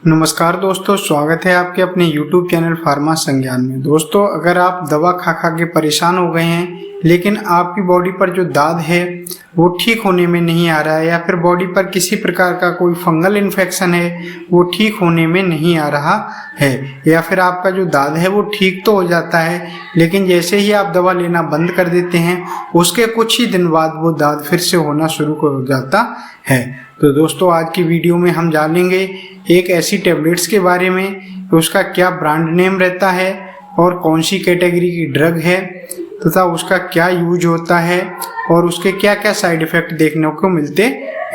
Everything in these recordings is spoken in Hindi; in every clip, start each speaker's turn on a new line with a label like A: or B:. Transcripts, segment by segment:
A: नमस्कार दोस्तों, स्वागत है आपके अपने YouTube चैनल फार्मा संज्ञान में। दोस्तों, अगर आप दवा खा खा के परेशान हो गए हैं लेकिन आपकी बॉडी पर जो दाद है वो ठीक होने में नहीं आ रहा है, या फिर बॉडी पर किसी प्रकार का कोई फंगल इन्फेक्शन है वो ठीक होने में नहीं आ रहा है, या फिर आपका जो दाद है वो ठीक तो हो जाता है लेकिन जैसे ही आप दवा लेना बंद कर देते हैं उसके कुछ ही दिन बाद वो दाद फिर से होना शुरू हो जाता है। तो दोस्तों, आज की वीडियो में हम जानेंगे एक ऐसी टेबलेट्स के बारे में, उसका क्या ब्रांड नेम रहता है और कौन सी कैटेगरी की ड्रग है तथा उसका क्या यूज होता है और उसके क्या क्या साइड इफेक्ट देखने को मिलते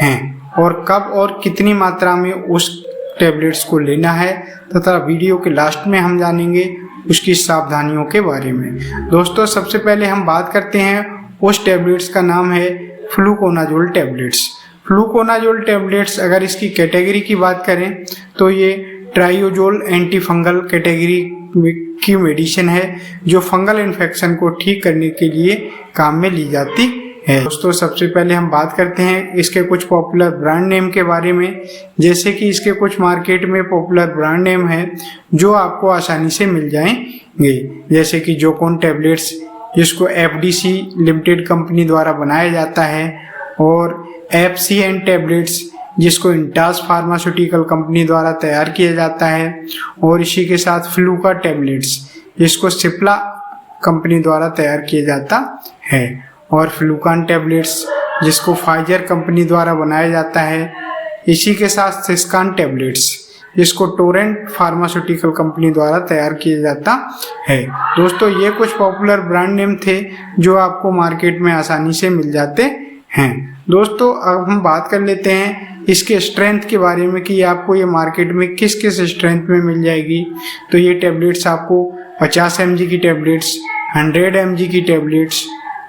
A: हैं और कब और कितनी मात्रा में उस टेबलेट्स को लेना है, तथा वीडियो के लास्ट में हम जानेंगे उसकी सावधानियों के बारे में। दोस्तों, सबसे पहले हम बात करते हैं उस टेबलेट्स का नाम है फ्लूकोनाजोल टेबलेट्स। फ्लूकोनाजोल टेबलेट्स, अगर इसकी कैटेगरी की बात करें तो ये ट्राइयोजोल एंटी फंगल कैटेगरी की मेडिसिन है जो फंगल इन्फेक्शन को ठीक करने के लिए काम में ली जाती है। दोस्तों, सबसे पहले हम बात करते हैं इसके कुछ पॉपुलर ब्रांड नेम के बारे में। जैसे कि इसके कुछ मार्केट में पॉपुलर ब्रांड नेम है जो आपको आसानी से मिल जाएंगे, जैसे कि जोकोन टेबलेट्स जिसको FDC लिमिटेड कंपनी द्वारा बनाया जाता है, और FCN टेबलेट्स जिसको इंटास फार्मास्यूटिकल कंपनी द्वारा तैयार किया जाता है, और इसी के साथ फ्लूका टेबलेट्स जिसको सिप्ला कंपनी द्वारा तैयार किया जाता है, और फ्लूकान टेबलेट्स जिसको फाइजर कंपनी द्वारा बनाया जाता है। इसी के साथ सिस्कान टेबलेट्स जिसको टोरेंट फार्मास्यूटिकल कंपनी द्वारा तैयार किया जाता है। दोस्तों, ये कुछ पॉपुलर ब्रांड नेम थे जो आपको मार्केट में आसानी से मिल जाते हैं। दोस्तों, अब हम बात कर लेते हैं इसके स्ट्रेंथ के बारे में कि आपको ये मार्केट में किस किस स्ट्रेंथ में मिल जाएगी। तो ये टेबलेट्स आपको 50 mg की टेबलेट्स, 100 mg की टेबलेट्स,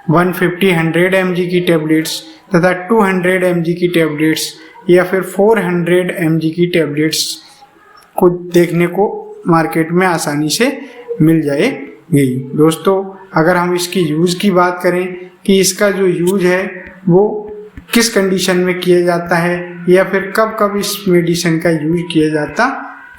A: 150-100 mg की टेबलेट्स तथा 200 mg की टेबलेट्स या फिर 400 mg की टेबलेट्स को देखने को मार्केट में आसानी से मिल जाएगी। दोस्तों, अगर हम इसकी यूज़ की बात करें कि इसका जो यूज है वो किस कंडीशन में किया जाता है या फिर कब कब इस मेडिसिन का यूज किया जाता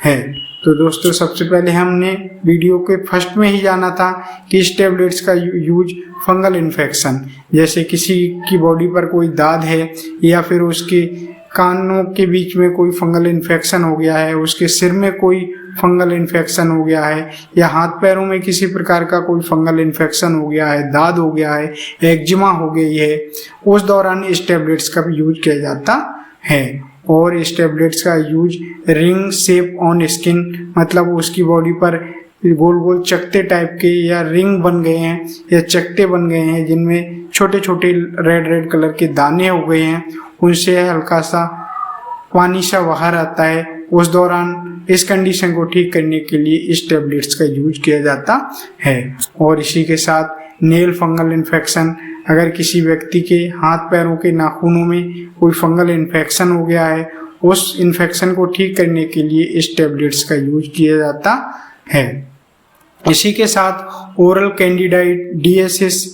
A: है, तो दोस्तों सबसे पहले हमने वीडियो के फर्स्ट में ही जाना था कि इस टेबलेट्स का यूज फंगल इन्फेक्शन, जैसे किसी की बॉडी पर कोई दाद है या फिर उसके कानों के बीच में कोई फंगल इन्फेक्शन हो गया है, उसके सिर में कोई फंगल इन्फेक्शन हो गया है, या हाथ पैरों में किसी प्रकार का कोई फंगल इन्फेक्शन हो गया है, दाद हो गया है, एक्जिमा हो गई है, उस दौरान इस टेबलेट्स का यूज किया जाता है। और इस टेबलेट्स का use ring shape on skin, मतलब उसकी बॉडी पर गोल गोल चकते टाइप के या रिंग बन गए हैं या चकते बन गए हैं जिनमें छोटे छोटे रेड रेड कलर के दाने हो गए हैं, उनसे हल्का सा पानी सा बाहर आता है, उस दौरान इस कंडीशन को ठीक करने के लिए इस टेबलेट्स का यूज किया जाता है। और इसी के साथ नेल फंगल इन्फेक्शन, अगर किसी व्यक्ति के हाथ पैरों के नाखूनों में कोई फंगल इन्फेक्शन हो गया है, उस इन्फेक्शन को ठीक करने के लिए इस टेबलेट्स का यूज किया जाता है। इसी के साथ ओरल कैंडिडाइडियासिस,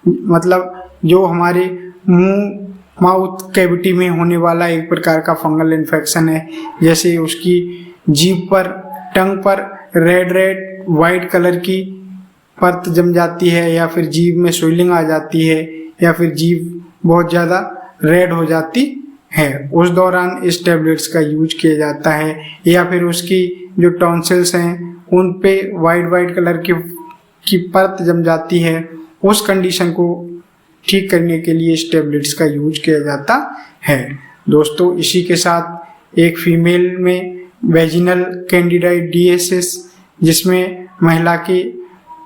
A: मतलब जो हमारे मुंह माउथ कैविटी में होने वाला एक प्रकार का फंगल इन्फेक्शन है, जैसे उसकी जीभ पर, टंग पर रेड रेड वाइट कलर की परत जम जाती है, या फिर जीभ में स्वेलिंग आ जाती है, या फिर जीभ बहुत ज़्यादा रेड हो जाती है, उस दौरान इस टेबलेट्स का यूज किया जाता है। या फिर उसकी जो टॉन्सिल्स हैं उन पे वाइट कलर की परत जम जाती है, उस कंडीशन को ठीक करने के लिए इस टेबलेट्स का यूज किया जाता है। दोस्तों, इसी के साथ एक फीमेल में वेजिनल कैंडिडाइडियासिस, जिसमें महिला के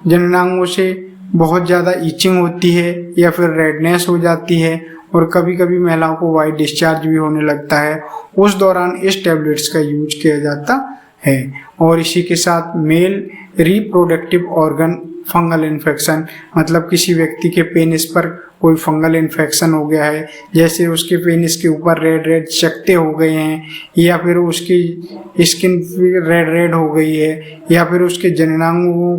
A: जननांगों से बहुत ज़्यादा ईचिंग होती है या फिर रेडनेस हो जाती है और कभी कभी महिलाओं को वाइट डिस्चार्ज भी होने लगता है, उस दौरान इस टेबलेट्स का यूज किया जाता है। और इसी के साथ male reproductive organ fungal infection, मतलब किसी व्यक्ति के पेनिस पर कोई फंगल इन्फेक्शन हो गया है, जैसे उसके पेनिस के ऊपर रेड रेड चकते हो गए हैं, या फिर उसकी स्किन रेड रेड हो गई है, या फिर उसके जननांगों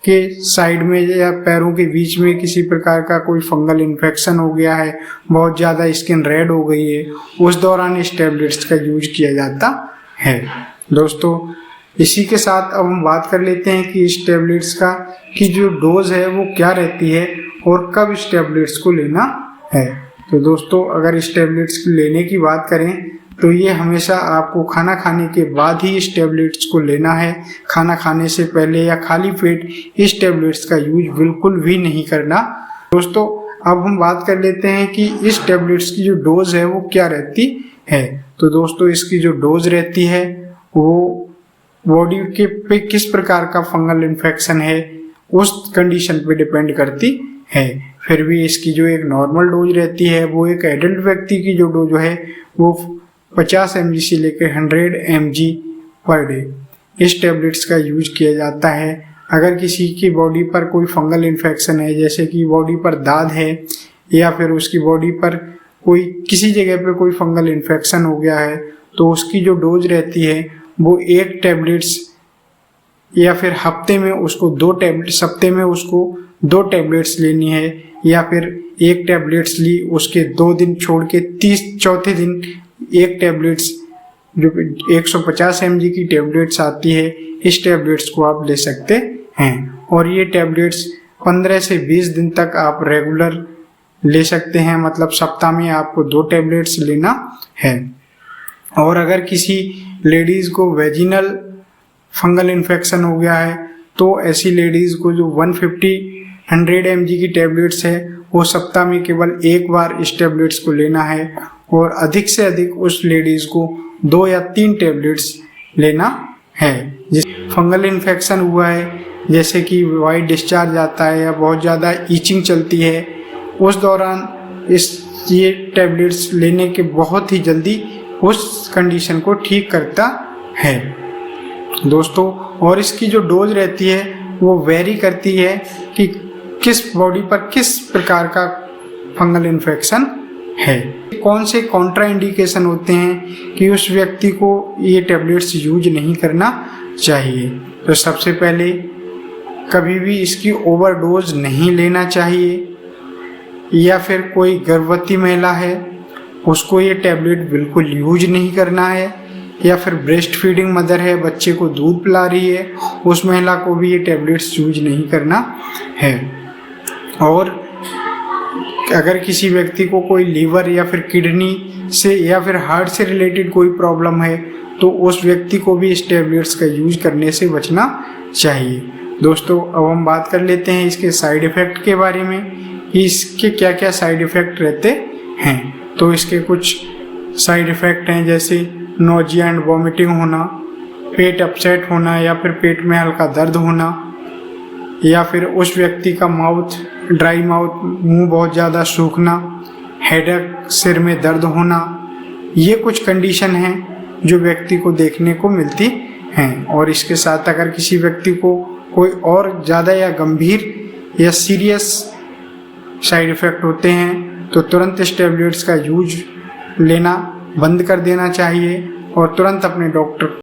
A: के साइड में या पैरों के बीच में किसी प्रकार का कोई फंगल इन्फेक्शन हो गया है, बहुत ज़्यादा स्किन रेड हो गई है, उस दौरान इस टैबलेट्स का यूज किया जाता है। दोस्तों इसी के साथ अब हम बात कर लेते हैं कि इस टैबलेट्स का की जो डोज है वो क्या रहती है और कब इस टैबलेट्स को लेना है। तो दोस्तों अगर इस टैबलेट्स को लेने की बात करें तो ये हमेशा आपको खाना खाने के बाद ही इस टैबलेट्स को लेना है। खाना खाने से पहले या खाली पेट इस टैबलेट्स का यूज बिल्कुल भी नहीं करना। दोस्तों अब हम बात कर लेते हैं कि इस टैबलेट्स की जो डोज है वो क्या रहती है। तो दोस्तों इसकी जो डोज रहती है वो बॉडी के पे किस प्रकार का फंगल इन्फेक्शन है उस कंडीशन पे डिपेंड करती है। फिर भी इसकी जो एक नॉर्मल डोज रहती है वो एक एडल्ट व्यक्ति की जो डोज है वो 50 mg से लेकर 100 mg पर डे इस टैबलेट्स का यूज किया जाता है। अगर किसी की बॉडी पर कोई फंगल इन्फेक्शन है, जैसे कि बॉडी पर दाद है या फिर उसकी बॉडी पर कोई किसी जगह पे कोई फंगल इन्फेक्शन हो गया है, तो उसकी जो डोज रहती है वो एक टैबलेट्स या फिर हफ्ते में उसको 2 टैबलेट्स लेनी है, या फिर एक टैबलेट्स ली उसके 2 दिन छोड़ के चौथे दिन एक टैबलेट्स जो 150 mg की टैबलेट्स आती है, इस टैबलेट्स को आप ले सकते हैं। और ये टैबलेट्स 15 से 20 दिन तक आप रेगुलर ले सकते हैं, मतलब सप्ताह में आपको 2 टैबलेट्स लेना है। और अगर किसी लेडीज़ को वेजिनल फंगल इन्फेक्शन हो गया है तो ऐसी लेडीज़ को जो 150-100 mg की टैबलेट्स है वो सप्ताह में केवल एक बार इस टैबलेट्स को लेना है, और अधिक से अधिक उस लेडीज़ को 2 या 3 टैबलेट्स लेना है। जिस फंगल इन्फेक्शन हुआ है, जैसे कि वाइट डिस्चार्ज आता है या बहुत ज़्यादा ईचिंग चलती है, उस दौरान ये टैबलेट्स लेने के बहुत ही जल्दी उस कंडीशन को ठीक करता है। दोस्तों और इसकी जो डोज रहती है वो वेरी करती है कि किस बॉडी पर किस प्रकार का फंगल इन्फेक्शन है, कौन से कॉन्ट्रा इंडिकेशन होते हैं कि उस व्यक्ति को ये टैबलेट्स यूज नहीं करना चाहिए। तो सबसे पहले कभी भी इसकी ओवरडोज नहीं लेना चाहिए, या फिर कोई गर्भवती महिला है उसको ये टैबलेट बिल्कुल यूज नहीं करना है, या फिर ब्रेस्ट फीडिंग मदर है, बच्चे को दूध पिला रही है, उस महिला को भी ये टैबलेट्स यूज नहीं करना है। और अगर किसी व्यक्ति को कोई लीवर या फिर किडनी से या फिर हार्ट से रिलेटेड कोई प्रॉब्लम है तो उस व्यक्ति को भी इस टैबलेट्स का यूज करने से बचना चाहिए। दोस्तों अब हम बात कर लेते हैं इसके साइड इफ़ेक्ट के बारे में कि इसके क्या क्या साइड इफ़ेक्ट रहते हैं। तो इसके कुछ साइड इफ़ेक्ट हैं, जैसे नोजिया एंड वॉमिटिंग होना, पेट अपसेट होना या फिर पेट में हल्का दर्द होना, या फिर उस व्यक्ति का ड्राई माउथ, मुंह बहुत ज़्यादा सूखना, हेडेक, सिर में दर्द होना। ये कुछ कंडीशन हैं जो व्यक्ति को देखने को मिलती हैं। और इसके साथ अगर किसी व्यक्ति को कोई और ज़्यादा या गंभीर या सीरियस साइड इफ़ेक्ट होते हैं तो तुरंत इस टैबलेट्स का यूज लेना बंद कर देना चाहिए और तुरंत अपने डॉक्टर